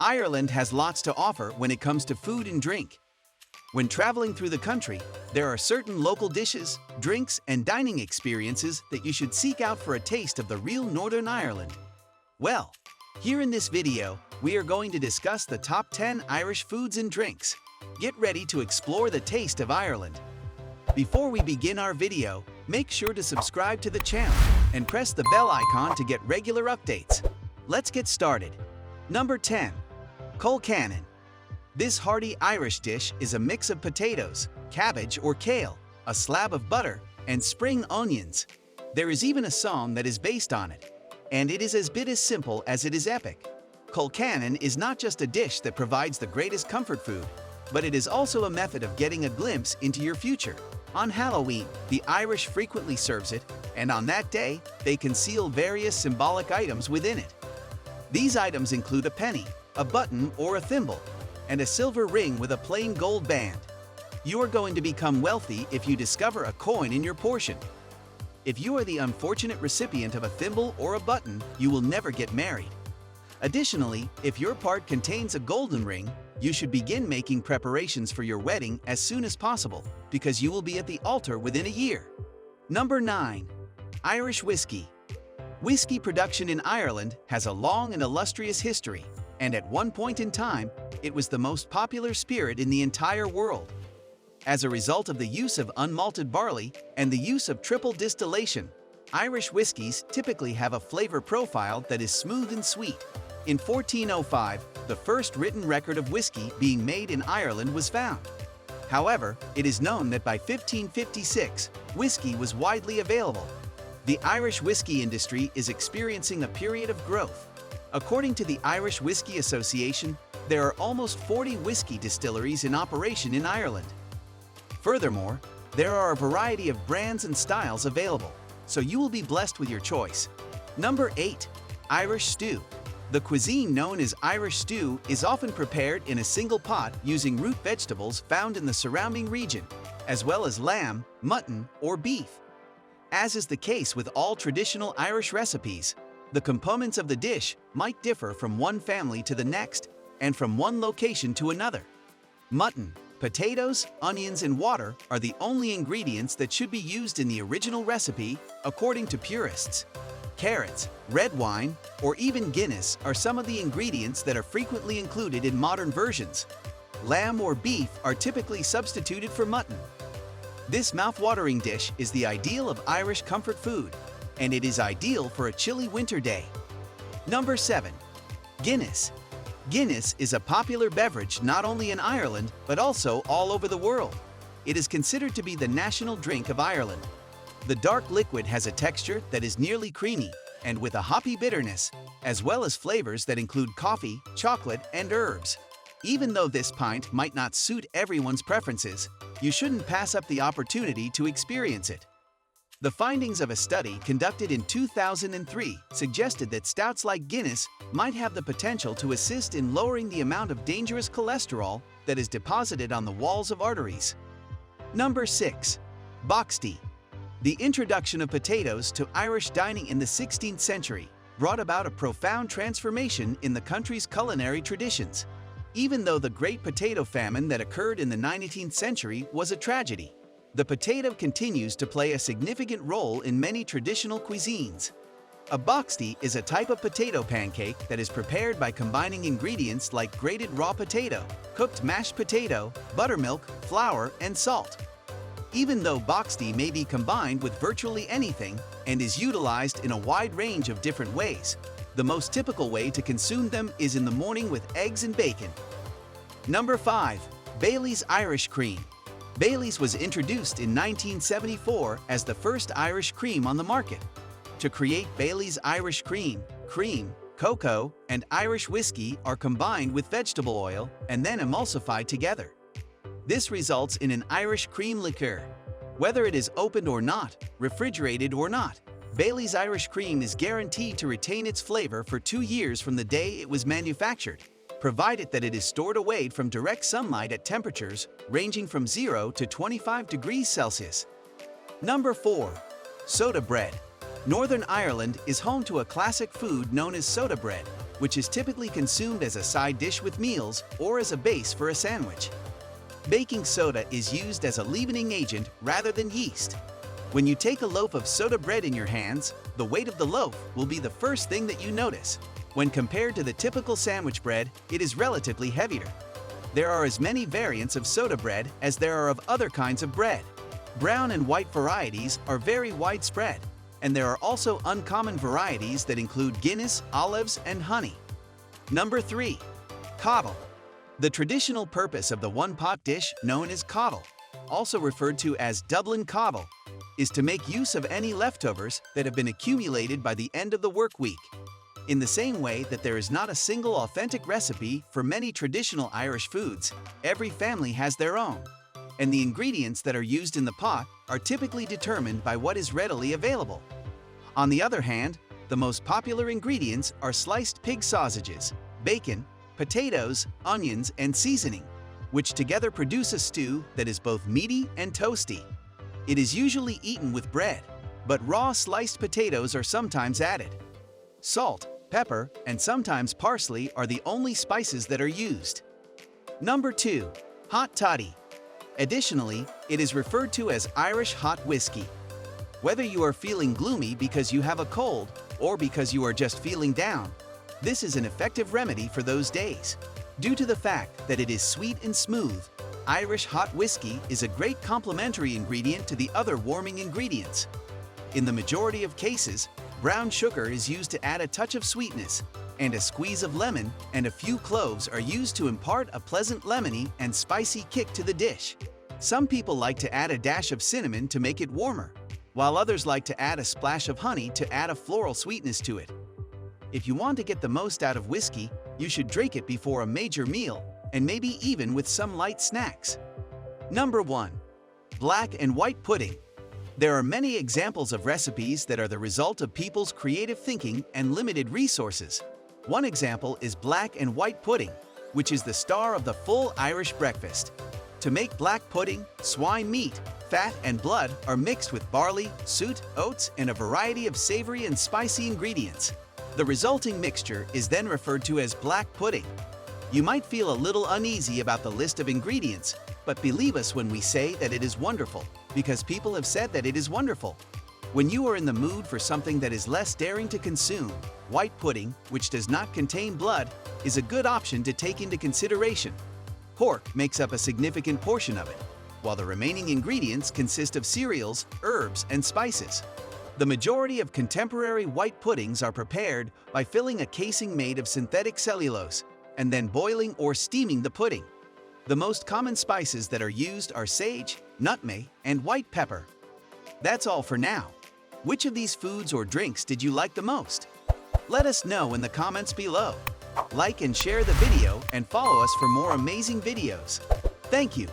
Ireland has lots to offer when it comes to food and drink. When traveling through the country, there are certain local dishes, drinks, and dining experiences that you should seek out for a taste of the real Northern Ireland. Well, here in this video, we are going to discuss the top 10 Irish foods and drinks. Get ready to explore the taste of Ireland. Before we begin our video, make sure to subscribe to the channel and press the bell icon to get regular updates. Let's get started. Number 10. Colcannon. This hearty Irish dish is a mix of potatoes, cabbage or kale, a slab of butter, and spring onions. There is even a song that is based on it. And it is as bit as simple as it is epic. Colcannon is not just a dish that provides the greatest comfort food, but it is also a method of getting a glimpse into your future. On Halloween, the Irish frequently serves it, and on that day, they conceal various symbolic items within it. These items include a penny, a button or a thimble, and a silver ring with a plain gold band. You are going to become wealthy if you discover a coin in your portion. If you are the unfortunate recipient of a thimble or a button, you will never get married. Additionally, if your part contains a golden ring, you should begin making preparations for your wedding as soon as possible, because you will be at the altar within a year. Number 9. Irish whiskey. Whiskey production in Ireland has a long and illustrious history, and at one point in time, it was the most popular spirit in the entire world. As a result of the use of unmalted barley and the use of triple distillation, Irish whiskies typically have a flavor profile that is smooth and sweet. In 1405, the first written record of whiskey being made in Ireland was found. However, it is known that by 1556, whiskey was widely available. The Irish whiskey industry is experiencing a period of growth. According to the Irish Whiskey Association, there are almost 40 whiskey distilleries in operation in Ireland. Furthermore, there are a variety of brands and styles available, so you will be blessed with your choice. Number 8. Irish stew. The cuisine known as Irish stew is often prepared in a single pot using root vegetables found in the surrounding region, as well as lamb, mutton, or beef. As is the case with all traditional Irish recipes, the components of the dish might differ from one family to the next and from one location to another. Mutton, potatoes, onions, and water are the only ingredients that should be used in the original recipe, according to purists. Carrots, red wine, or even Guinness are some of the ingredients that are frequently included in modern versions. Lamb or beef are typically substituted for mutton. This mouth-watering dish is the ideal of Irish comfort food, and it is ideal for a chilly winter day. Number 7. Guinness. Guinness is a popular beverage not only in Ireland, but also all over the world. It is considered to be the national drink of Ireland. The dark liquid has a texture that is nearly creamy, and with a hoppy bitterness, as well as flavors that include coffee, chocolate, and herbs. Even though this pint might not suit everyone's preferences, you shouldn't pass up the opportunity to experience it. The findings of a study conducted in 2003 suggested that stouts like Guinness might have the potential to assist in lowering the amount of dangerous cholesterol that is deposited on the walls of arteries. Number 6. Boxty. The introduction of potatoes to Irish dining in the 16th century brought about a profound transformation in the country's culinary traditions. Even though the Great Potato Famine that occurred in the 19th century was a tragedy, the potato continues to play a significant role in many traditional cuisines. A boxty is a type of potato pancake that is prepared by combining ingredients like grated raw potato, cooked mashed potato, buttermilk, flour, and salt. Even though boxty may be combined with virtually anything and is utilized in a wide range of different ways, the most typical way to consume them is in the morning with eggs and bacon. Number 5. Bailey's Irish Cream. Bailey's was introduced in 1974 as the first Irish cream on the market. To create Bailey's Irish cream, cocoa, and Irish whiskey are combined with vegetable oil and then emulsified together. This results in an Irish cream liqueur. Whether it is opened or not, refrigerated or not, Bailey's Irish Cream is guaranteed to retain its flavor for 2 years from the day it was manufactured, provided that it is stored away from direct sunlight at temperatures ranging from 0 to 25 degrees Celsius. Number 4. Soda bread. Northern Ireland is home to a classic food known as soda bread, which is typically consumed as a side dish with meals or as a base for a sandwich. Baking soda is used as a leavening agent rather than yeast. When you take a loaf of soda bread in your hands, the weight of the loaf will be the first thing that you notice. When compared to the typical sandwich bread, it is relatively heavier. There are as many variants of soda bread as there are of other kinds of bread. Brown and white varieties are very widespread, and there are also uncommon varieties that include Guinness, olives, and honey. Number 3. Coddle. The traditional purpose of the one-pot dish known as coddle, also referred to as Dublin coddle, is to make use of any leftovers that have been accumulated by the end of the work week. In the same way that there is not a single authentic recipe for many traditional Irish foods, every family has their own, and the ingredients that are used in the pot are typically determined by what is readily available. On the other hand, the most popular ingredients are sliced pig sausages, bacon, potatoes, onions, and seasoning, which together produce a stew that is both meaty and toasty. It is usually eaten with bread, but raw sliced potatoes are sometimes added. Salt, pepper, and sometimes parsley are the only spices that are used. Number 2. Hot toddy. Additionally, it is referred to as Irish hot whiskey. Whether you are feeling gloomy because you have a cold or because you are just feeling down, this is an effective remedy for those days. Due to the fact that it is sweet and smooth, Irish hot whiskey is a great complementary ingredient to the other warming ingredients. In the majority of cases, brown sugar is used to add a touch of sweetness, and a squeeze of lemon and a few cloves are used to impart a pleasant lemony and spicy kick to the dish. Some people like to add a dash of cinnamon to make it warmer, while others like to add a splash of honey to add a floral sweetness to it. If you want to get the most out of whiskey, you should drink it before a major meal, and maybe even with some light snacks. Number 1. Black and white pudding. There are many examples of recipes that are the result of people's creative thinking and limited resources. One example is black and white pudding, which is the star of the full Irish breakfast. To make black pudding, swine meat, fat, and blood are mixed with barley, suet, oats, and a variety of savory and spicy ingredients. The resulting mixture is then referred to as black pudding. You might feel a little uneasy about the list of ingredients, but believe us when we say that it is wonderful, because people have said that it is wonderful. When you are in the mood for something that is less daring to consume, white pudding, which does not contain blood, is a good option to take into consideration. Pork makes up a significant portion of it, while the remaining ingredients consist of cereals, herbs, and spices. The majority of contemporary white puddings are prepared by filling a casing made of synthetic cellulose and then boiling or steaming the pudding. The most common spices that are used are sage, nutmeg, and white pepper. That's all for now. Which of these foods or drinks did you like the most? Let us know in the comments below. Like and share the video and follow us for more amazing videos. Thank you.